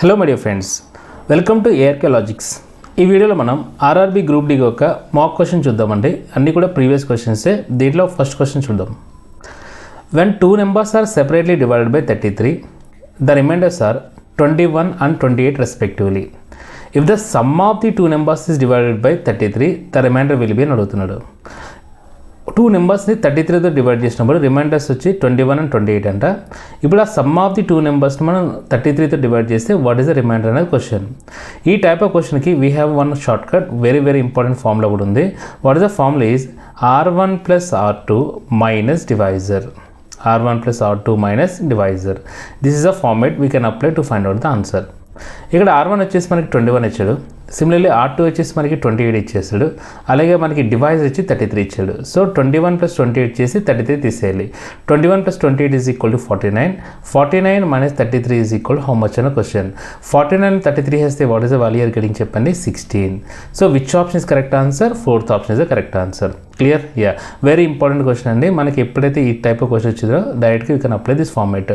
Hello my dear friends, welcome to ARK logics. ఈ వీడియోలో మనం ఆర్ఆర్బీ గ్రూప్ డి యొక్క మాక్ క్వశ్చన్ చూద్దామండి. అన్నీ కూడా ప్రీవియస్ క్వశ్చన్సే. దీంట్లో ఫస్ట్ క్వశ్చన్ చూద్దాం. When two numbers are separately divided by 33, the remainders are 21 and 28 respectively. If the sum of the two numbers is divided by 33, the remainder will be అని అడుగుతున్నాడు. Two నెంబర్స్ని 33తో divide చేసినప్పుడు reminders వచ్చి 21 and 28 అంట. ఇప్పుడు ఆ some of the two నెంబర్స్ని మనం 33తో divide చేస్తే what is the remainder అనేది క్వశ్చన్. ఈ టైప్ ఆఫ్ క్వశ్చన్కి we have one short cut, very important formula కూడా ఉంది. What is the formula is R1 plus R2 minus divisor. R1 plus R2 minus divisor. This is a format we can apply to find out the answer. ఇక్కడ R1 వచ్చేసి మనకి 21 ఇచ్చాడు, similarly R2 వచ్చేసి మనకి 28 ఇచ్చేసాడు, అలాగే మనకి డివైజ్ వచ్చి 33 ఇచ్చాడు. సో 21 + 28 చేసి 33 తీసేయాలి. 21 + 28 is equal to 49. 49 minus 33 is equal how much అన్న క్వశ్చన్. 49 33 వేస్తే what is the value are getting చెప్పండి, 16. So which option is correct answer? Fourth option is the correct answer. Clear? Yeah, very important question అండి. మనకి ఎప్పుడైతే ఈ type of question వచ్చిందో డైరెక్ట్గా you can apply this format,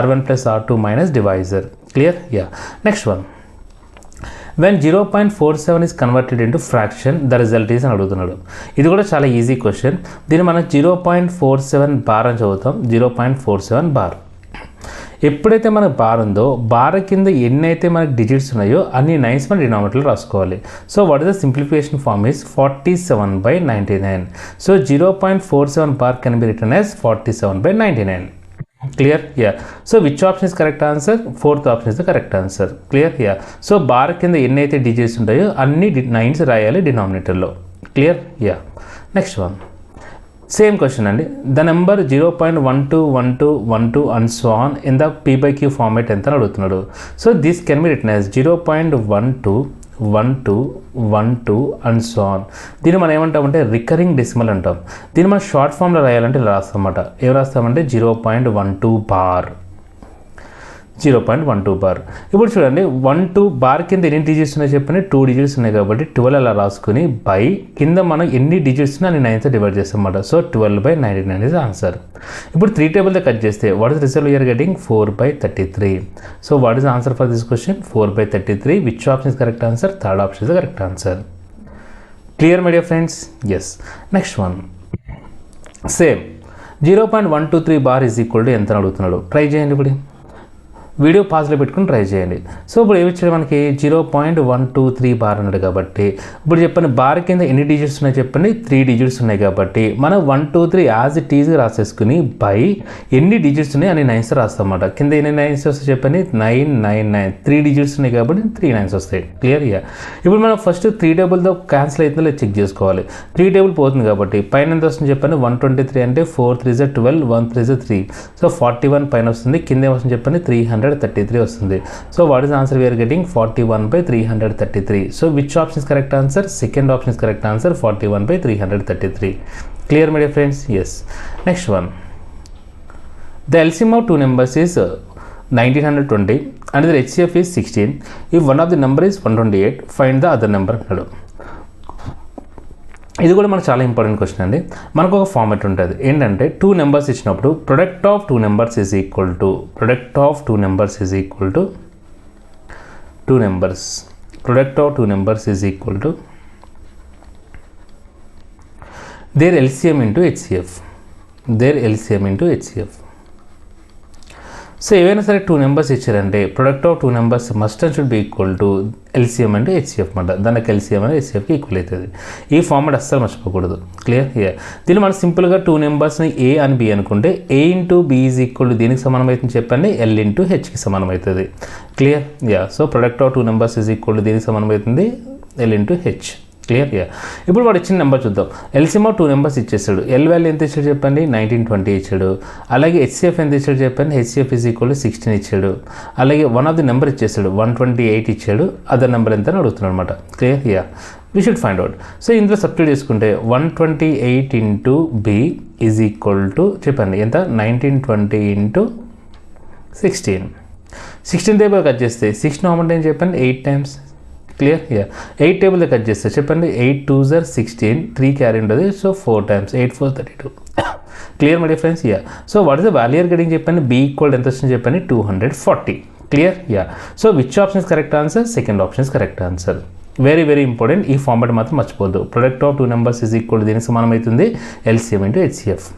R1 plus R2 minus divisor. Clear? Yeah. Next one. When 0.47 is converted into fraction, the result is అని అడుగుతున్నాడు. ఇది కూడా చాలా ఈజీ క్వశ్చన్. దీన్ని మనం 0.47 బార్ అని చదువుతాం. 0.47 బార్. ఎప్పుడైతే మనకు బార్ ఉందో బార్ కింద ఎన్ని అయితే మనకి డిజిట్స్ ఉన్నాయో అన్ని నైన్స్ మన డినామినేటర్లో రాసుకోవాలి. So what is the simplification form is 47/99. So 0.47 bar can be written as 47/99. Clear? Yeah. So which option is correct answer? Fourth option is the correct answer. Clear? Yeah. So bar కింద ఎన్ని అయితే డిజిట్స్ ఉంటాయో అన్ని nines రాయాలి డినామినేటర్లో. Clear? Yeah. Next one, same question అండి. The number 0.121212 and so on in the P/Q format ఎంత అని అడుగుతున్నాడు. So this can be written as 0.121212 and so on. దీన్ని మనం ఏమంటామంటే రికరింగ్ డెసిమల్ అంటాం. దీన్ని మనం షార్ట్ ఫామ్లో రాయాలంటే ఇలా రాస్తామన్నమాట. ఏం రాస్తామంటే 0.12 బార్. 0.12 బార్. ఇప్పుడు చూడండి, 12 బార్ కింద ఎన్ని డిజిట్స్ ఉన్నాయి చెప్పండి, 2 డిజిట్స్ ఉన్నాయి కాబట్టి 12 అలా రాసుకుని బై కింద మనం ఎన్ని డిజిట్స్ అన్ని 9తో డివైడ్ చేస్తాం అన్నమాట. So 12/99 is answer. ఇప్పుడు 3 టేబుల్తో కట్ చేస్తే what is result you are getting? 4/33. So what is answer for this question? 4/33. Which option is correct answer? Third option is the correct answer. Clear my dear friends? Yes. Next one, same 0.123 bar is equal to ఎంత అని అడుగుతున్నాడు. Try చేయండి. ఇప్పుడు video పాజ్లో పెట్టుకుని try చేయండి. So ఇప్పుడు ఏమి ఇచ్చాడు మనకి? 0.123 బార్ అన్నాడు కాబట్టి ఇప్పుడు చెప్పండి బార్ కింద ఎన్ని డిజిట్స్ ఉన్నాయి చెప్పండి, 3 డిజిట్స్ ఉన్నాయి కాబట్టి మనం 1 2 3 యాజ్ ఇట్ ఈజ్గా రాసేసుకుని బై ఎన్ని డిజిట్స్ ఉన్నాయి అన్ని నైన్స్ రాస్తాం అన్నమాట. కింద ఎన్ని నైన్స్ వస్తాయి చెప్పండి, 999. 3 డిజిట్స్ ఉన్నాయి కాబట్టి 3 నైన్స్ వస్తాయి. క్లియర్? యా. ఇప్పుడు మనం ఫస్ట్ 3 టేబుల్తో క్యాన్సిల్ అవుతుందో లేదు చెక్ చేసుకోవాలి. 3 టేబుల్ పోతుంది కాబట్టి పైన ఎంత వస్తుంది చెప్పండి, 123 అంటే 4 3 12, 1 3 3. సో 41 పైన వస్తుంది, కింద ఏమొస్తుంది చెప్పండి, 333 వస్తుంది. So what is answer? We are getting 41/333. So which option is correct answer? Second option is correct answer, 41/333. Clear my dear friends? Yes. Next one, the LCM of two numbers is 1920 and the HCF is 16. If one of the number is 128, find the other number అన్నాడు. ఇది కూడా మనకు చాలా important question అండి. మనకు ఒక format ఉంటుంది ఏంటంటే 2 నెంబర్స్ ఇచ్చినప్పుడు product of 2 numbers is equal to product of 2 numbers is equal to 2 numbers product of 2 numbers is equal to their LCM into HCF. Their LCM into HCF. So ఏవైనా సరే 2 numbers ఇచ్చారంటే product of 2 numbers must and should be equal to LCM అంటే HCF అన్నమాట. దానికి LCM అనేది HCFకి equal అవుతుంది. ఈ format అస్సలు మర్చిపోకూడదు. క్లియర్? యా. దీన్ని మనం సింపుల్గా 2 నెంబర్స్ని A అని B అనుకుంటే A into B is equal to దీనికి సమానం అవుతుంది చెప్పండి, L ఇంటూ Hకి సమానం అవుతుంది. Clear? Yeah. So product of 2 numbers is equal to దీనికి సమానం అవుతుంది, L into H. Clear? Yeah. ఇప్పుడు వాడు ఇచ్చిన నెంబర్ చూద్దాం. LCM ఆఫ్ 2 నెంబర్స్ ఇచ్చేసాడు. L వాల్యూ ఎంత ఇచ్చాడు చెప్పండి, 1920 ఇచ్చాడు. అలాగే HCF ఎంత ఇచ్చాడు చెప్పండి, HCF ఈజ్ ఈక్వల్ టు 16 ఇచ్చాడు. అలాగే వన్ ఆఫ్ ది నెంబర్ ఇచ్చేసాడు, 128 ఇచ్చాడు. అదర్ నెంబర్ ఎంత అని అడుగుతున్నాడు అనమాట. Clear? Yeah. We should find out. So ఇందులో సబ్స్టిట్యూట్ చేసుకుంటే 128 into B is equal to చెప్పండి ఎంత, 1920 ఇంటూ 16. 16 టేబుల్ కట్ చేస్తే 6 నార్మల్ ఏం చెప్పండి, 8 times. Clear? Yeah. 8 table cut చేస్తే చెప్పండి, 8 2s are 16, 3 క్యారీ ఉంటుంది. So 4 times 8 4 32. Clear my dear friends? Yeah. So what is the value getting చెప్పండి, B ఈక్వల్ ఎంత వస్తుంది చెప్పండి, 240. Clear? Yeah. So which option is correct answer? Second option is correct answer. Very very important. ఈ format మాత్రం మర్చిపోద్దు. Product of two numbers is equal దీనికి సమానం అవుతుంది LCM into HCF.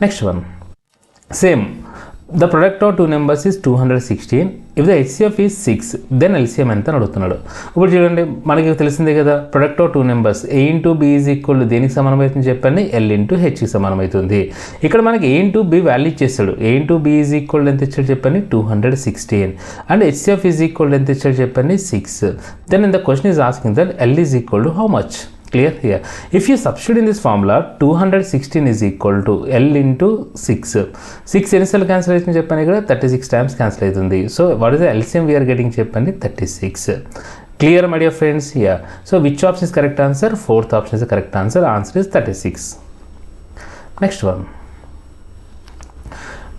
Next one same. The product of two numbers is 216. If the HCF is 6, then LCM ఎంత అని అడుగుతున్నాడు. ఇప్పుడు చూడండి, మనకి తెలిసిందే కదా, product of two numbers A into B is equal దేనికి సమానం అవుతుంది చెప్పండి? L ఇంటూ Hకి సమానం అవుతుంది. ఇక్కడ మనకి A ఇంటూ B వాల్యూ ఇచ్చేస్తాడు. A into B is equal ఎంత ఇచ్చాడు చెప్పండి? 216. అండ్ HCF ఈజ్ ఈక్వల్ ఎంత ఇచ్చాడు చెప్పండి? 6. Then in the question is asking that L is equal to how much? Clear? here if you substitute in this formula 216 is equal to L into 6 ఎన్నిసార్లు cancel అవుతుంది చెప్పండి? ఇక్కడ 36 times cancel అవుతుంది. So what is the LCM we are getting చెప్పండి? 36. Clear my dear friends? Yeah. So which option is correct answer? Fourth option is correct answer. Answer is 36. Next one.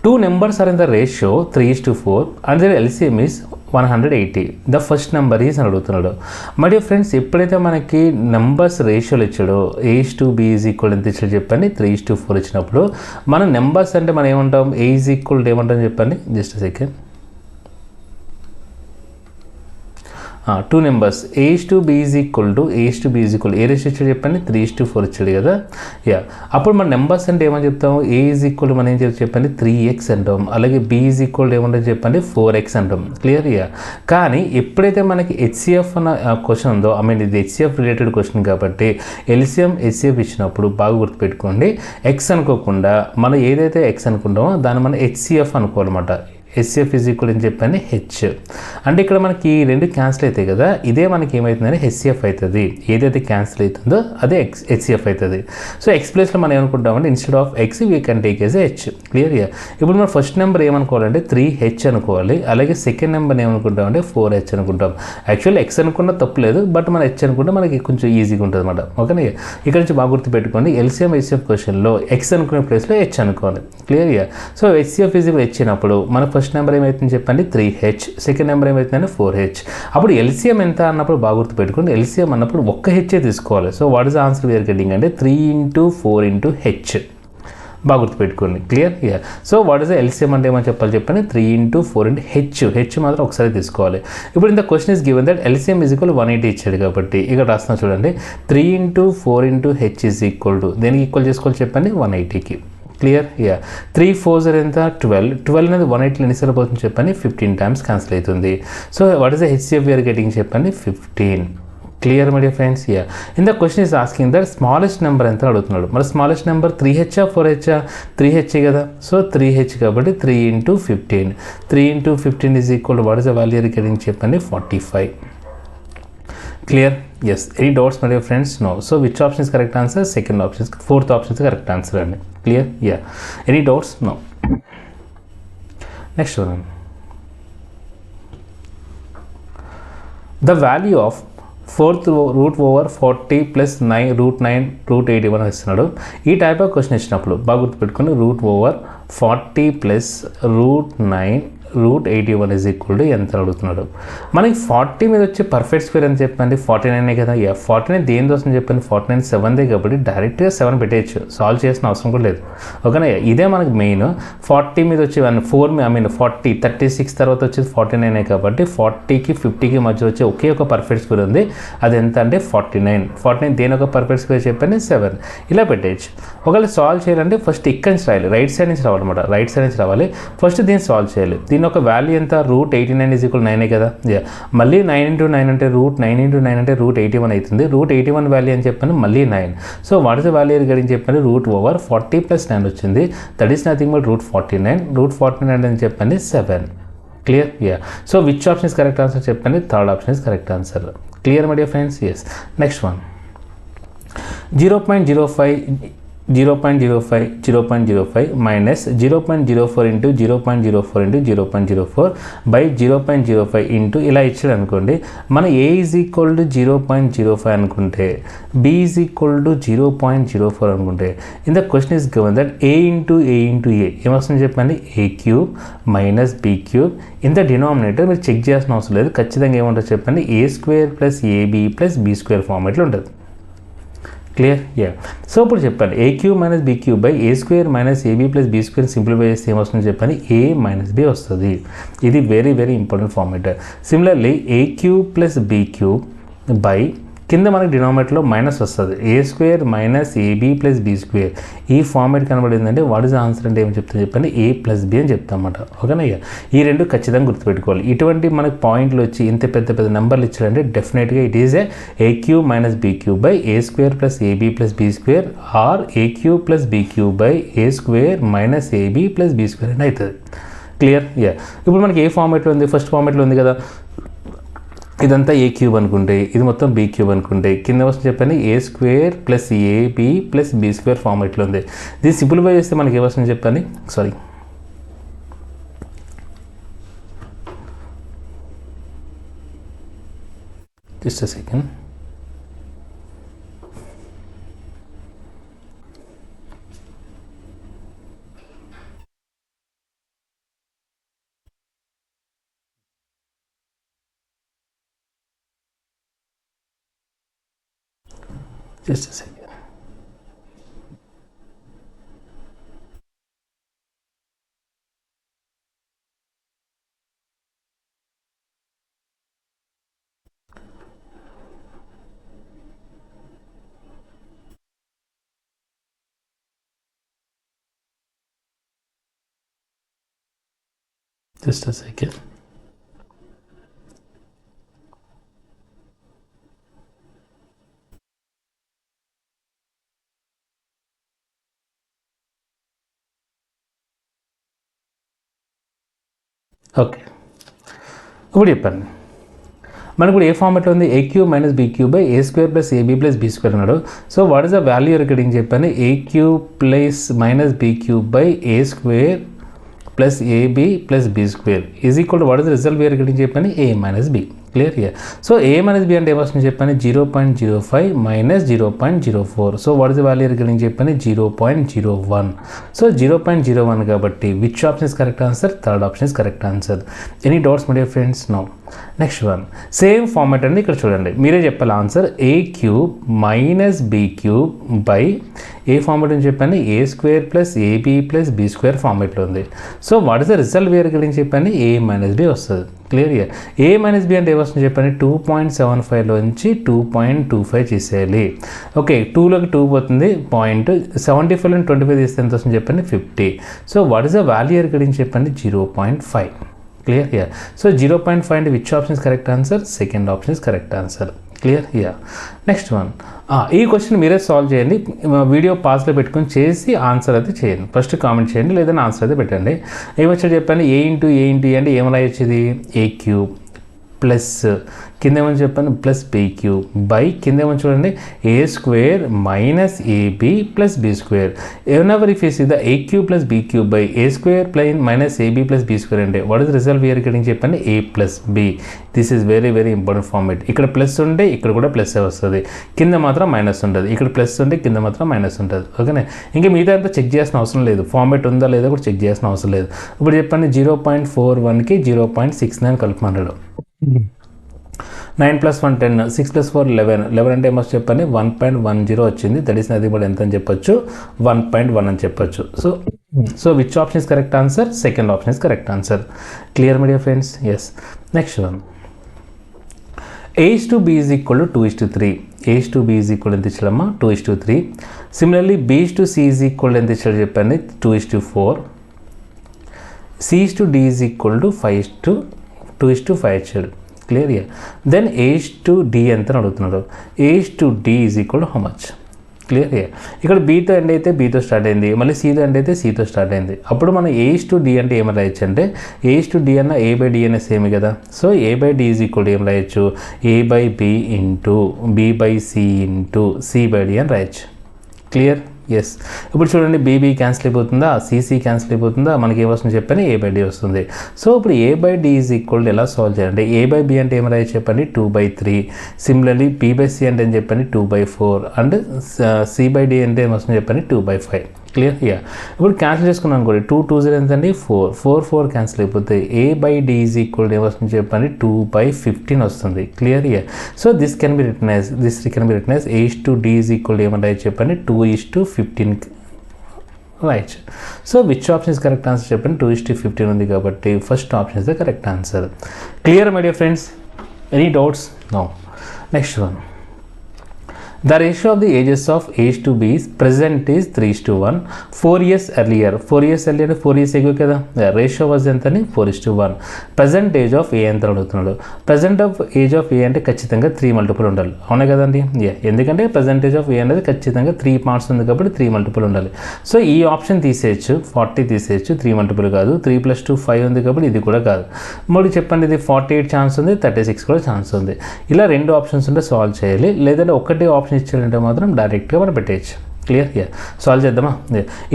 Two numbers are in the ratio 3:4 and their LCM is 180. The first number is అని అడుగుతున్నాడు. My dear friends, ఎప్పుడైతే మనకి numbers రేషియోలు ఇచ్చాడో A:B is equal ఎంత ఇచ్చాడు చెప్పండి? 3:4 ఇచ్చినప్పుడు మనం నెంబర్స్ అంటే మనం ఏమంటాం? A ఈజ్ ఈక్వల్ ఏమంటాం చెప్పండి? Just second. Two numbers A:B is equal to A:B is equal A ratio ఇచ్చాడు చెప్పండి? 3:4 ఇచ్చాడు కదా. యా. అప్పుడు మన నెంబర్స్ అంటే ఏమని చెప్తాం? A ఈజ్ ఈక్వల్ మనం ఏం చెప్పండి? 3x అంటాం. అలాగే B ఈజ్ ఈక్వల్ ఏమంటాం చెప్పండి? 4x అంటాం. క్లియర్? యా. కానీ ఎప్పుడైతే మనకి HCF అన్న క్వశ్చన్ ఉందో, ఐ మీన్ ఇది HCF రిలేటెడ్ క్వశ్చన్ కాబట్టి ఎల్సిఎం HCF ఇచ్చినప్పుడు బాగా గుర్తుపెట్టుకోండి, x అనుకోకుండా మనం ఏదైతే x అనుకుంటామో దాన్ని మనం HCF అనుకోవాలన్నమాట. HCF ఈజ్ ఈక్వల్ అని చెప్పండి H. అంటే ఇక్కడ మనకి ఈ రెండు క్యాన్సిల్ అవుతాయి కదా, ఇదే మనకి ఏమవుతుందని HCF అవుతుంది. ఏదైతే క్యాన్సిల్ అవుతుందో అదే HCF అవుతుంది. సో X ప్లేస్లో మనం ఏమనుకుంటామంటే instead of X we can take as H. క్లియర్గా? ఇప్పుడు మనం ఫస్ట్ నెంబర్ ఏమనుకోవాలంటే 3H అనుకోవాలి. అలాగే సెకండ్ నెంబర్ ఏమనుకుంటామంటే 4H అనుకుంటాం. యాక్చువల్లీ X అనుకున్న తప్పులేదు, బట్ మన H అనుకుంటే మనకి కొంచెం ఈజీగా ఉంటుంది అనమాట. ఓకేనా? ఇక్కడ నుంచి బాగా గుర్తుపెట్టుకోండి, ఎల్సిఎం HCF క్వశ్చన్లో X అనుకునే ప్లేస్లో H అనుకోవాలి. క్లియర్గా? సో HCF ఈజ్ H అయినప్పుడు మన ఫస్ట్ నెంబర్ ఏమవుతుంది చెప్పండి? 3H. సెకండ్ నెంబర్ ఏమవుతుందంటే 4H. అప్పుడు ఎల్సిఎం ఎంత అన్నప్పుడు బాగా గుర్తుపెట్టుకోండి, ఎల్సిఎం అన్నప్పుడు ఒక్క హెచ్ఏ తీసుకోవాలి. So what is the answer we are getting అంటే 3 × 4 × H. బాగా గుర్తుపెట్టుకోండి. Clear? Yeah. So what is the LCM అంటే ఏమని చెప్పాలి చెప్పండి? 3 × 4 × H. H మాత్రం ఒకసారి తీసుకోవాలి. ఇప్పుడు ఇంత question is given that LCM is equal 180 ఇచ్చాడు కాబట్టి ఇక్కడ రాస్తున్నా చూడండి, 3 × 4 × H ఈజ్ ఈక్వల్ టు దేనికి ఈక్వల్ చేసుకోవాలి చెప్పండి? 180కి. క్లియర్? యా. 3 4 ఎంత? 12 అనేది 180 ఎన్నిసార్లు పోతుంది చెప్పండి? 15 టైమ్స్ క్యాన్సిల్ అవుతుంది. So what is the HCF we are getting చెప్పండి? 15. Clear my dear friends? Yeah. In the question is asking that smallest number ఎంత అడుగుతున్నాడు. మరి smallest number 3H 4H? 3H కదా. సో 3H కాబట్టి 3 × 15. 3 × 15 is equal what is the value we are getting చెప్పండి? 45. Clear? Yes. Any doubts my dear friends? No. So which option is correct answer? Second option is fourth option is correct answer. Clear? Yeah. Any doubts? No. Next one. The value of fourth root over 40 plus 9 √9 √81 ఇస్తున్నాడు. ఈ type of question ఇచ్చినప్పుడు బాగా గుర్తుపెట్టుకుని root over 40 plus √9 √81 is equal to ఎంత అడుగుతున్నాడు. మనకి 40 మీద వచ్చే పర్ఫెక్ట్ స్క్వేర్ అని చెప్పండి 49 కదా. 49 దేని వస్తుంది చెప్పండి? 49 7దే కాబట్టి డైరెక్ట్గా 7 పెట్టేయచ్చు, సాల్వ్ చేసిన అవసరం కూడా లేదు. ఓకేనా? ఇదే మనకి మెయిన్. 40 మీద వచ్చే 40 36 తర్వాత వచ్చేది 49 కాబట్టి 40కి 50కి మధ్య వచ్చే ఒకే ఒక పర్ఫెక్ట్ స్క్వేర్ ఉంది. అది ఎంత అంటే 49 దేని ఒక పర్ఫెక్ట్ స్క్వేర్ చెప్పండి? 7. ఇలా పెట్టేయచ్చు. ఒకవేళ సాల్వ్ చేయాలంటే ఫస్ట్ ఇక్కడ నుంచి రాయాలి, రైట్ సైడ్ నుంచి రావాలన్నమాట. రైట్ సైడ్ నుంచి రావాలి. ఫస్ట్ దీన్ని సాల్వ్ చేయాలి. దీని ఒక వాల్యూ ఎంత? √89 ఈజ్ ఈక్వల్ 9 కదా. మళ్ళీ 9 × 9 అంటే √9 × 9 అంటే √81 అవుతుంది. √81 వాల్యూ అని చెప్పాను మళ్ళీ 9. So what is the value గడిని చెప్పండి? రూట్ ఓవర్ 40 + 9 వచ్చింది. That is nothing but √49. √49 అని చెప్పండి 7. Clear? Yeah. So which option is correct answer చెప్పండి? Third option is correct answer. Clear my dear friends? Yes. Next one. 0.05 minus 0.04 into 0.04 into 0.04 by 0.05 into ఇలా ఇచ్చాడు అనుకోండి. మన A is equal to 0.05 అనుకుంటే B is equal to 0.04 అనుకుంటే in the question is given that A into A ఏమొస్తుంది చెప్పండి? A³ minus B³ in the denominator. మీరు check చేయాల్సిన అవసరం లేదు, ఖచ్చితంగా ఏముంటుంది చెప్పండి? A² + AB + B² ఫార్మేట్లో ఉంటుంది. క్లియర్? యా. సో ఇప్పుడు చెప్పాను A cube minus be cube by A square minus AB plus be square simplify చేస్తే ఏమొస్తుందని చెప్పాను, ఏ మైనస్ బి వస్తుంది. ఇది very very important format. Similarly A cube plus be cube by కింద మనకి డినామినేటర్లో మైనస్ వస్తుంది, A square minus AB plus be square. ఈ ఫార్మేట్ కనబడిందంటే వాట్ ఇస్ ఆన్సర్ అంటే ఏమి చెప్తాను చెప్పండి, ఏ ప్లస్ బి అని చెప్తాం అన్నమాట. ఓకేనా? ఈ రెండు ఖచ్చితంగా గుర్తుపెట్టుకోవాలి. ఇటువంటి మనకి పాయింట్లు వచ్చి ఇంత పెద్ద పెద్ద నెంబర్లు ఇచ్చారంటే డెఫినెట్గా it is a cube minus be cube by A square plus AB plus be square or a cube plus be cube by A square minus AB plus be square అని అవుతుంది. క్లియర్? యా. ఇప్పుడు మనకి ఏ ఫార్మేట్లో ఉంది, first ఫార్మేట్లో ఉంది కదా, ఇదంతా ఏ cube అనుకుంటే ఇది మొత్తం బీ క్యూబ్ అనుకుంటే కింద వస్తుంది చెప్పండి A square plus AB plus be square ఫార్మేట్లో ఉంది. దీన్ని సింప్లిఫై చేస్తే మనకి ఏమొస్తుంది చెప్పండి, sorry just a second. Just a second. Just a second. Okay, ఇప్పుడు చెప్పండి మనకు ఇప్పుడు ఏ ఫార్మేట్లో ఉంది, A cube minus be cube by A square plus AB plus be square అన్నాడు. So what is the value recording చెప్పండి, A cube plus minus be cube by A square plus AB plus be square is equal to what is the result where recording చెప్పండి, A minus B. Clear? Yeah. So A minus B అంటే ఏమొస్తుంది చెప్పండి, 0.05 minus 0.04. So what is the value recording చెప్పండి, 0.01. So 0.01 కాబట్టి which option is correct answer, third option is correct answer. Any doubts my dear friends? No. Next one same format అండి, ఇక్కడ చూడండి మీరే చెప్పాలి ఆన్సర్. A cube minus be cube by A format అని చెప్పండి, A square plus AB plus be square ఫార్మాట్లో ఉంది. So what is the result where గురించి చెప్పండి, ఏ మైనస్ బి వస్తుంది. Clear? Yeah. A minus B అంటే ఏమొస్తుంది చెప్పండి, 2.75లోంచి 2.25 చేసేయాలి. ఓకే, 2లోకి 2 పోతుంది, 0.75 25 తీస్తే ఎంత వస్తుంది చెప్పండి, 50. So what is the value గురించి చెప్పండి, 0.5. క్లియర్? యా. సో 0.5 అంటే which option is correct answer, second option is correct answer. Clear? Yeah. Next one, ఈ క్వశ్చన్ మీరే సాల్వ్ చేయండి, వీడియో పాస్లో పెట్టుకొని చేసి ఆన్సర్ అయితే చేయండి. ఫస్ట్ కామెంట్ చేయండి లేదని ఆన్సర్ అయితే పెట్టండి. ఏమొచ్చాడు చెప్పండి, ఏ ఇంటూ అంటే ఏమైనా వచ్చేది, ఏ క్యూబ్ ప్లస్ కింద ఏమని చెప్పండి ప్లస్ బీ క్యూబ్ బై కింద ఏమని చూడండి A square minus AB plus be square. Ever if is the A cube plus be cube by A square plus minus AB plus be square అంటే what is result we are getting చెప్పండి, A plus B. This is very very important format. ఇక్కడ plus ఉంటే ఇక్కడ కూడా plus వస్తుంది, కింద మాత్రం minus ఉంటుంది. ఇక్కడ ప్లస్ ఉంటే కింద మాత్రం మైనస్ ఉంటుంది. ఓకేనా? ఇంకా మిగతా అంతా చెక్ చేయాల్సిన అవసరం లేదు, ఫార్మేట్ ఉందా లేదా కూడా చెక్ చేయాల్సిన అవసరం లేదు. ఇప్పుడు చెప్పండి 0.41కి 0.69 కలుపుమన్నాడు. 9 + 1 10, 6 + 4 11 అంటే ఏమో చెప్పండి 1.10 వచ్చింది. దట్ ఈస్ నథింగ్ బట్ ఎంత అని చెప్పొచ్చు, 1.1 అని చెప్పొచ్చు. So which option is correct answer, second option is correct answer. Clear my dear friends? Yes. Next one, A/B is equal to 2:3. A/B is equal to ఎంత ఇచ్చాడమ్మా 2:3. Similarly B/C is equal to ఎంత ఇచ్చాడు చెప్పండి 2:4. C/D is equal to 5:2:5 ఇచ్చాడు. Clear? Year. Then A/D ఎంత అడుగుతున్నాడు, A/D is equal to how much? Clear? Year. ఇక్కడ బీతో end అయితే బీతో start అయింది, మళ్ళీ సీతో ఎండ్ అయితే సీతో స్టార్ట్ అయింది. అప్పుడు మనం A/D అంటే ఏమైనా రాయొచ్చు అంటే A/D అన్న A/D అనే సేమ్ కదా. So A/D is equal to ఏం రాయొచ్చు, A/B into B/C into C/D అని రాయొచ్చు. క్లియర్? ఎస్. ఇప్పుడు చూడండి బీబీ క్యాన్సిల్ అయిపోతుందా, సిసి క్యాన్సిల్ అయిపోతుందా, మనకి ఏమొస్తుంది చెప్పండి A/D వస్తుంది. సో ఇప్పుడు A/D ఈజ్ ఈక్వల్ ఎలా సాల్వ్ చేయాలంటే A/B అంటే ఏం రాయొచ్చు చెప్పండి 2/3. సిమిలర్లీ B/C అంటే ఏం చెప్పండి 2/4 అండ్ C/D అంటే ఏమొస్తుంది చెప్పండి 2/5. Clear yeah. ఇప్పుడు క్యాన్సిల్ చేసుకున్నాను అనుకోండి, 2 2 0 ఎంతండి 4 4 4 క్యాన్సిల్ అయిపోతాయి. A/D ఈజ్ ఈక్వల్ టు ఏమొస్తుంది చెప్పండి 2/15 వస్తుంది. Clear yeah. So this can be written as A/D is equal to ఏమంటాయి చెప్పండి 2:15 right. So which option is correct answer చెప్పండి 2:15 ఉంది కాబట్టి first option is the correct answer. Clear my dear friends, any doubts? No. Next one, the ratio of the ages of age to B is present is 3:1. 4 years earlier 4 years ago కదా, ratio was ఎంత అని 4:1. Present age of ఏ ఎంత అడుగుతున్నాడు. Present of age of ఏ అంటే ఖచ్చితంగా 3 multiple ఉండాలి, అవునా కదండి. ఎందుకంటే ప్రజెంటేజ్ ఆఫ్ ఏ అనేది ఖచ్చితంగా 3 పార్ట్స్ ఉంది కాబట్టి 3 మల్టిపుల్ ఉండాలి. సో ఈ ఆప్షన్ తీసేయచ్చు, 40 తీసేయచ్చు, 3 మల్టిపుల్ కాదు. 3 + 2 5 ఉంది కాబట్టి ఇది కూడా కాదు. మూడు చెప్పండి, ఇది 48 ఛాన్స్ ఉంది, 36 కూడా ఛాన్స్ ఉంది. ఇలా 2 ఆప్షన్స్ ఉంటే సాల్వ్ చేయాలి, లేదంటే ఒకటే ఆప్షన్ ఇచ్చారంటే మాత్రం డైరెక్ట్గా మనం పెట్టేయచ్చు. Clear yeah. సాల్వ్ చేద్దామా.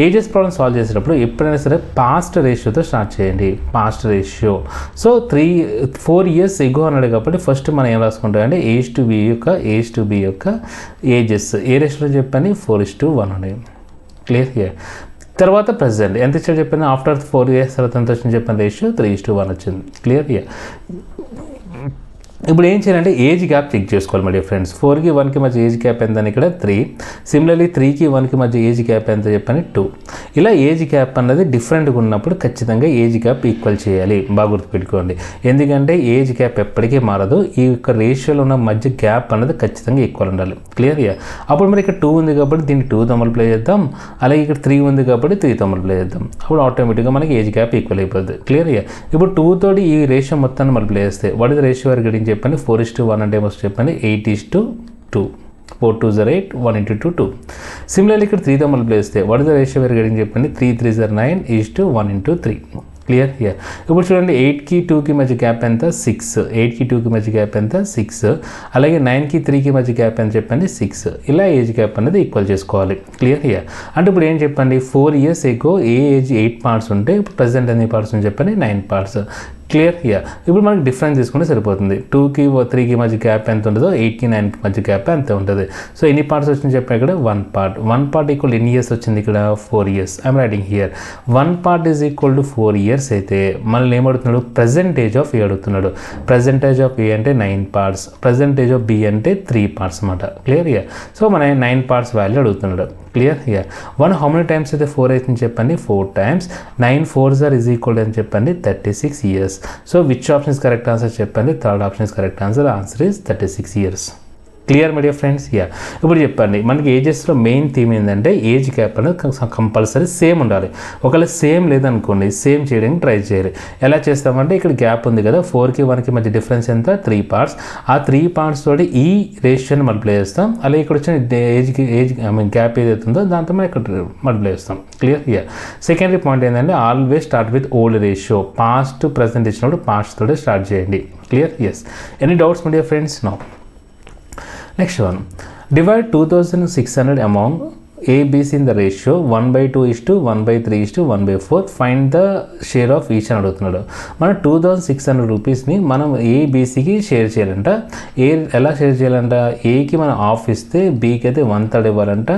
ఏజెస్ ప్రాబ్లమ్ సాల్వ్ చేసేటప్పుడు ఎప్పుడైనా సరే పాస్ట్ రేషియోతో స్టార్ట్ చేయండి. Past ratio. So 4 years ago అన్నాడు కాబట్టి ఫస్ట్ మనం ఏం రాసుకుంటాం అంటే ఏజ్ టు బి యొక్క ఏజెస్ ఏ రేషియోలో చెప్పండి 4:1 అని. Clear yeah. తర్వాత ప్రజెంట్ ఎంత ఇచ్చాడు చెప్పండి, ఆఫ్టర్ 4 years తర్వాత ఎంత వచ్చింది చెప్పండి రేషియో 3:1 వచ్చింది. Clear yeah. ఇప్పుడు ఏం చేయాలంటే ఏజ్ గ్యాప్ చెక్ చేసుకోవాలి మై డియర్ ఫ్రెండ్స్. 4కి 1కి మధ్య ఏజ్ గ్యాప్ ఎంత అని ఇక్కడ 3. సిమిలర్లీ 3కి 1కి మధ్య ఏజ్ గ్యాప్ ఎంత చెప్పని 2. ఇలా ఏజ్ గ్యాప్ అన్నది డిఫరెంట్గా ఉన్నప్పుడు ఖచ్చితంగా ఏజ్ గ్యాప్ ఈక్వల్ చేయాలి. బాగా గుర్తుపెట్టుకోండి, ఎందుకంటే ఏజ్ గ్యాప్ ఎప్పటికీ మారదు. ఈ యొక్క రేషియోలో ఉన్న మధ్య గ్యాప్ అన్నది ఖచ్చితంగా ఈక్వల్ ఉండాలి. క్లియర్గా. అప్పుడు మరి ఇక్కడ 2 ఉంది కాబట్టి దీన్ని 2తో మల్టిప్లై చేద్దాం, అలాగే ఇక్కడ 3 ఉంది కాబట్టి 3తో మల్టిప్లై చేద్దాం. అప్పుడు ఆటోమేటిక్గా మనకి ఏజ్ గ్యాప్ ఈక్వల్ అయిపోతుంది. క్లియర్గా. ఇప్పుడు 2 తోటి ఈ రేషియో మొత్తాన్ని మల్టిప్లై చేస్తే వాట్ ఇస్ ద రేషియో వరకు గడించి చెప్పండి 4:1 అంటే ఏమొస్తుంది చెప్పండి 8:2. 4 2s are 8, 1 into 2 2. సిమిలర్లీ ఇక్కడ 3తో మల్టిప్లై చేస్తే వాట్ ఇస్ ద రేషియో వరకు గడించి చెప్పండి 3 3s are 9:1 into 3. Clear here. ఇప్పుడు చూడండి 8కి 2కి మధ్య గ్యాప్ ఎంత 6. 8కి 2కి మధ్య గ్యాప్ ఎంత 6. అలాగే 9కి 3కి మధ్య గ్యాప్ ఎంత చెప్పండి 6. ఇలా ఏజ్ గ్యాప్ అనేది ఈక్వల్ చేసుకోవాలి. Clear here. అంటే ఇప్పుడు ఏం చెప్పండి 4 years ఎగో ఏ ఏజ్ 8 పార్ట్స్ ఉంటే ఇప్పుడు ప్రజెంట్ ఎన్ని పార్ట్స్ అని చెప్పండి 9 పార్ట్స్. Clear here. ఇప్పుడు మనకి డిఫరెన్స్ తీసుకుంటే సరిపోతుంది. 2కి 3కి మధ్య గ్యాప్ ఎంత ఉంటుందో 8కి 9కి మధ్య గ్యాప్ ఎంత ఉంటుంది. సో ఎన్ని పార్ట్స్ వచ్చింది చెప్పాను ఇక్కడ 1 part. 1 part ఈక్వల్ ఎన్ని ఇయర్స్ వచ్చింది ఇక్కడ 4 years. I'm writing here 1 part is equal to 4 years అయితే మనల్ని ఏమడుగుతున్నాడు ప్రజెంటేజ్ ఆఫ్ ఏ అడుగుతున్నాడు. ప్రజెంటేజ్ ఆఫ్ ఏ అంటే 9 parts, ప్రజెంటేజ్ ఆఫ్ బి అంటే 3 parts అన్నమాట. Clear here. సో మన 9 parts వాల్యూ అడుగుతున్నాడు. Clear here. 1 how many times అయితే 4 అవుతుంది చెప్పండి 4 times. 9 4s are is equal అని చెప్పండి 36 years. So which option is correct answer చెప్పండి. Third option is correct answer. Answer is 36 years. Clear my dear friends. Yeah. ఇప్పుడు చెప్పండి మనకి ఏజెస్లో మెయిన్ థీమ్ ఏంటంటే ఏజ్ గ్యాప్ అనేది కంపల్సరీ సేమ్ ఉండాలి. ఒకవేళ సేమ్ లేదనుకోండి సేమ్ చేయడానికి ట్రై చేయాలి. ఎలా చేస్తామంటే ఇక్కడ గ్యాప్ ఉంది కదా 4కి 1కి మధ్య డిఫరెన్స్ ఎంత 3 parts. ఆ 3 parts తోటి ఈ రేషియోని మల్టిప్లై చేస్తాం. అలాగే ఇక్కడ వచ్చిన ఏజ్ గ్యాప్ ఏదైతే ఉందో దాంతో మనం ఇక్కడ మల్టిప్లై చేస్తాం. క్లియర్. యా. సెకండరీ పాయింట్ ఏంటంటే always start with old ratio. Past present ఇచ్చినప్పుడు పాస్ట్ తోటి స్టార్ట్ చేయండి. Clear. Yes. Any doubts my dear friends? No. Next one, divide 2600 among A, B, C in the ratio 1/2 1/3 1/4. Find the share of each అని అడుగుతున్నాడు. మనం 2600 రూపీస్ని మనం ఏబిసికి share చేయాలంట. ఎలా share చేయాలంట, ఏకి మనం హాఫ్ ఇస్తే బీకి అయితే 1/3 ఇవ్వాలంట,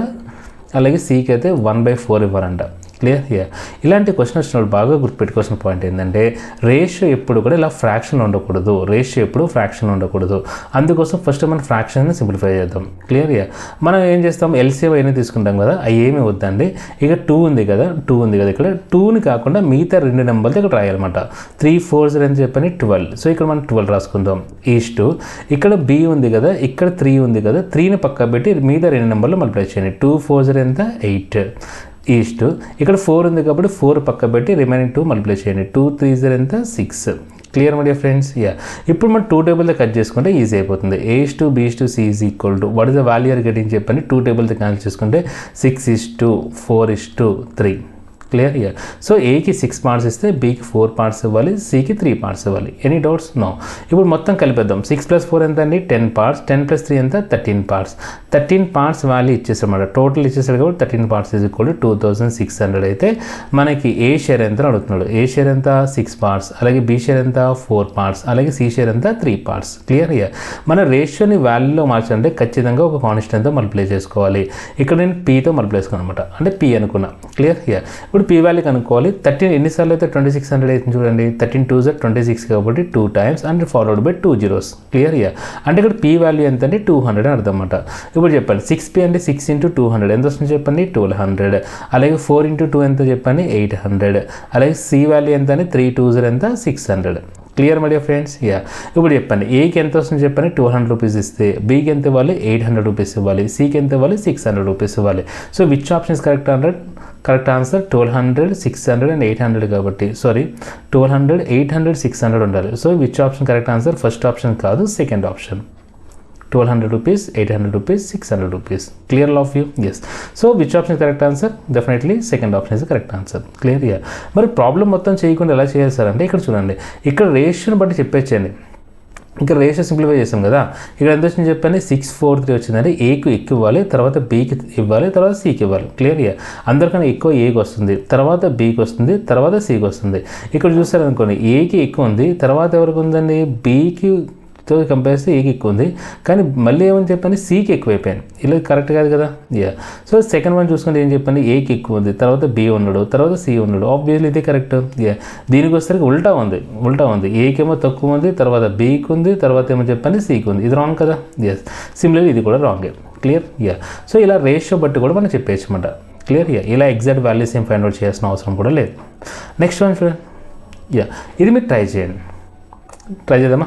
అలాగే సికి అయితే 1/4 ఇవ్వాలంట. క్లియర్. హియర్. ఇలాంటి క్వశ్చన్ వచ్చినప్పుడు బాగా గుర్తుపెట్టుకోవాల్సిన పాయింట్ ఏంటంటే రేషియో ఎప్పుడు కూడా ఇలా ఫ్రాక్షన్లో ఉండకూడదు. రేషియో ఎప్పుడు ఫ్రాక్షన్లో ఉండకూడదు. అందుకోసం ఫస్ట్ మనం ఫ్రాక్షన్ని సింప్లిఫై చేద్దాం. క్లియర్. మనం ఏం చేస్తాం ఎల్సిఎం అయినా తీసుకుంటాం కదా, అవి ఏమి వద్దండి. ఇక 2 ఉంది కదా ఇక్కడ 2ని కాకుండా మిగతా 2 నెంబర్లు ఇక్కడ రాయాలన్నమాట. 3 4s అని చెప్పని 12. సో ఇక్కడ మనం 12 రాసుకుందాం. ఈస్టు ఇక్కడ బి ఉంది కదా, ఇక్కడ 3 ఉంది కదా, 3ని పక్క పెట్టి మిగతా 2 నెంబర్లు మల్టిప్లై చేయండి. 2 4s ఎంత 8. ఈస్ట్ ఇక్కడ 4 ఉంది కాబట్టి 4 పక్క పెట్టి రిమైనింగ్ 2 మల్టిప్లై చేయండి. 2 3s ఎంత 6. Clear my dear friends. Yeah. ఇప్పుడు మనం 2 టేబుల్తో కట్ చేసుకుంటే ఈజీ అయిపోతుంది. A/B/C is equal to what is the value are getting చెప్పండి 2 టేబుల్తో క్యాన్సిల్ చేసుకుంటే 6:4:3. Clear yeah. సో ఏకి 6 పార్ట్స్ ఇస్తే బీకి 4 పార్ట్స్ ఇవ్వాలి, సికి 3 పార్ట్స్ ఇవ్వాలి. Any doubts? నో. ఇప్పుడు మొత్తం కలిపేద్దాం. 6 + 4 ఎంత అండి? 10 పార్ట్స్. 10 + 3 ఎంత? 13 పార్ట్స్. 13 పార్ట్స్ వాల్యూ ఇచ్చేసాడు, టోటల్ ఇచ్చేసాడు కాబట్టి 13 పార్ట్స్ ఈజ్ ఈక్వల్ టు 2600. అయితే మనకి ఏ షేర్ ఎంత అడుగుతున్నాడు? ఏ షేర్ ఎంత? 6 పార్ట్స్. అలాగే బి షేర్ ఎంత? 4 పార్ట్స్. అలాగే సి షేర్ ఎంత? 3 పార్ట్స్. Clear year. మన రేషియోని వాల్యూలో మార్చాలంటే ఖచ్చితంగా ఒక కాన్స్టెంట్తో మల్టిప్లై చేసుకోవాలి. ఇక్కడ నేను పీతో మల్టిప్లై చేసుకున్నాను అనమాట, అంటే పీ అనుకున్నా. Clear year. ఇప్పుడు పీ వాల్యూ కనుక్కోవాలి. 13 ఎన్నిసార్లు అయితే 2600 అవుతుంది చూడండి. 13 2s 26 కాబట్టి 2 times and followed by 2 zeros. Clear year. అంటే ఇక్కడ పీ వాల్యూ ఎంత అంటే 200 అని అర్థం అన్నమాట. ఇప్పుడు చెప్పండి 6p అంటే 6 × 200 ఎంత వస్తుంది చెప్పండి? 1200. అలాగే 4 × 2 ఎంత చెప్పండి? 800. అలాగే సి వాల్యూ ఎంత అని 3 2s ఎంత? 600. Clear my dear friends? Yeah. ఇప్పుడు చెప్పండి ఏకి ఎంత వస్తుంది చెప్పండి? 200 రూపీస్ ఇస్తే బీకి ఎంత ఇవ్వాలి? 800 రూపీస్ ఇవ్వాలి, సికి ఎంత ఇవ్వాలి? 600 రూపీస్ ఇవ్వాలి. So which option is correct? Correct answer 1200, 600 and 800 కాబట్టి 1200, 800, 600 ఉండాలి. So which option correct answer? First option కాదు, second option. 1200 rupees, 800 rupees, 600 rupees. Clear all of you? Yes. So which option is correct answer? Definitely second option is the correct answer. Clear? Yeah. మరి problem మొత్తం చేయకుండా ఎలా చేయాలి sir అంటే ఇక్కడ చూడండి, ఇక్కడ రేషియోని బట్టి చెప్పేచ్చండి. ఇక్కడ రేషియో సింప్లిఫై చేసాం కదా, ఇక్కడ ఎంత వచ్చింది చెప్పండి? 643 వచ్చిందంటే ఏకి ఎక్కువ ఇవ్వాలి, తర్వాత బీకి ఇవ్వాలి, తర్వాత సికి ఇవ్వాలి. క్లియర్గా అందరికన్నా ఎక్కువ ఏకి వస్తుంది, తర్వాత బీకి వస్తుంది, తర్వాత సికి వస్తుంది. ఇక్కడ చూసారనుకోండి ఏకి ఎక్కువ ఉంది, తర్వాత ఎవరికి ఉందండి? బీకి తో కంపేర్ చేస్తే ఏకి ఎక్కువ ఉంది, కానీ మళ్ళీ ఏమని చెప్పండి? సికి ఎక్కువైపోయాను. ఇలా కరెక్ట్ కాదు కదా. యా. సో సెకండ్ వన్ చూసుకుంటే ఏం చెప్పండి? ఏకి ఎక్కువ ఉంది, తర్వాత బి ఉన్నాడు, తర్వాత సి ఉన్నాడు. ఆబ్వియస్లీ ఇది కరెక్ట్. యా. దీనికి వచ్చేసరికి ఉల్టా ఉంది. ఏకేమో తక్కువ ఉంది, తర్వాత బీకి ఉంది, తర్వాత ఏమో చెప్పండి? సికి ఉంది. ఇది రాంగ్ కదా. ఎస్. సిమిలర్లీ ఇది కూడా రాంగే. క్లియర్? యా. సో ఇలా రేషియో బట్టి కూడా మనం చెప్పేయచ్చు అనమాట. క్లియర్? యా. ఇలా ఎగ్జాక్ట్ వాల్యూస్ ఏం ఫైండ్ అవుట్ చేయాల్సిన అవసరం కూడా లేదు. నెక్స్ట్ వన్ చూడండి. యా. ఇది మీరు ట్రై చేయండి. ట్రై చేద్దామా?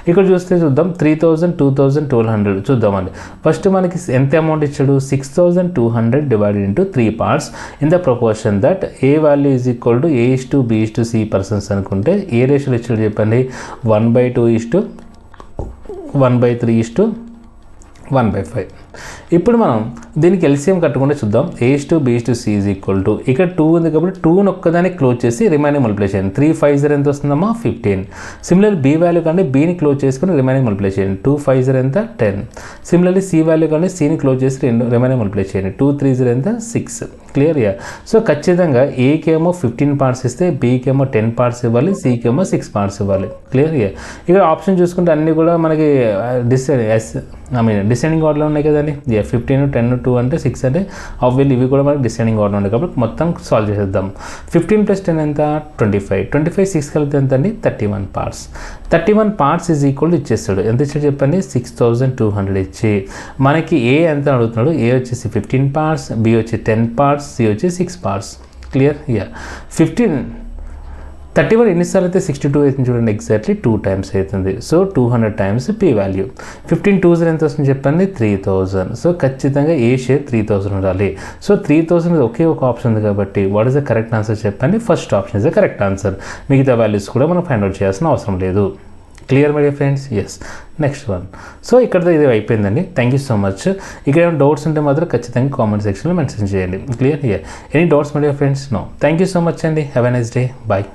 ఇక్కడ చూస్తే చూద్దాం 3000, 2000, 1200 చూద్దామండి. ఫస్ట్ మనకి ఎంత అమౌంట్ ఇచ్చాడు? 6200 divided into 3 parts in the proportion that A value is equal to A:B:C persons అనుకుంటే ఏ రేషియోలో ఇచ్చాడు చెప్పండి? 1/2 1/3 1/5. ఇప్పుడు మనం దీనికి ఎల్సిఎం కట్టుకుంటే చూద్దాం. A:B:C ఈజ్ ఈక్వల్ టు ఇక్కడ 2 ఉంది కాబట్టి 2ని ఒక్కదాన్ని క్లోజ్ చేసి రిమైనింగ్ మల్టిప్లై చేయండి. 3 5 0 ఎంత వస్తుందమ్మా? 15. సిమిలర్లీ బి వాల్యూ కానీ బీని క్లోజ్ చేసుకుని రిమైనింగ్ మల్టిప్లై చేయండి. 2 5 0 ఎంత? 10. సిమిలర్లీ సి వాల్యూ కానీ సిని క్లోజ్ చేసి రిమైనింగ్ మల్టిప్లై చేయండి. 2 3 0 ఎంత? 6. క్లియర్గా. సో ఖచ్చితంగా ఏకేమో 15 పార్ట్స్ ఇస్తే బీకేమో 10 పార్ట్స్ ఇవ్వాలి, సికేమో 6 పార్ట్స్ ఇవ్వాలి. క్లియర్గా. ఇక్కడ ఆప్షన్ చూసుకుంటే అన్నీ కూడా మనకి డిసెండింగ్ ఆర్డర్లో ఉన్నాయి కదండి. 15 10 2 అంటే 6 అంటే ఆబ్వియస్లీ ఇవి కూడా మనకి డిసెండింగ్ ఆర్డర్ ఉన్నాయి కాబట్టి మొత్తం సాల్వ్ చేసేద్దాం. 15 + 10 ఎంత? 25. 25 6 కలిపితే ఎంత అండి? 31 పార్ట్స్. 31 పార్ట్స్ ఈజ్ ఈక్వల్ ఇచ్చేస్తాడు. ఎంత ఇచ్చాడు చెప్పండి? 6200 ఇచ్చి మనకి ఏ ఎంత అడుగుతున్నాడు? ఏ వచ్చేసి 15 పార్ట్స్, బి వచ్చి 10 పార్ట్స్, సి వచ్చి 6 పార్ట్స్. క్లియర్? యా. 31 ఎన్నిసార్లు అయితే 62 అవుతుంది చూడండి. ఎగ్జాక్ట్లీ 2 టైమ్స్ అవుతుంది. So 200 times P value. 15 2s ఎంత వస్తుంది చెప్పండి? 3000. సో ఖచ్చితంగా ఏ షేర్ 3000 ఉండాలి. సో 3000 ఒకే ఒక ఆప్షన్ ఉంది కాబట్టి what is the correct answer చెప్పండి? First option is the correct answer. మిగతా వాల్యూస్ కూడా మనం ఫైండ్ అవుట్ చేయాల్సిన అవసరం లేదు. Clear my dear friends? Yes. Next one. So ఇక్కడతో ఇది అయిపోయిందండి. Thank you so much. ఇక్కడ ఏమైనా డౌట్స్ ఉంటే మాత్రం ఖచ్చితంగా కామెంట్ సెక్షన్లో మెన్షన్ చేయండి. Clear? Any doubts my dear friends? No. Thank you so much అండి. Have a nice day. Bye.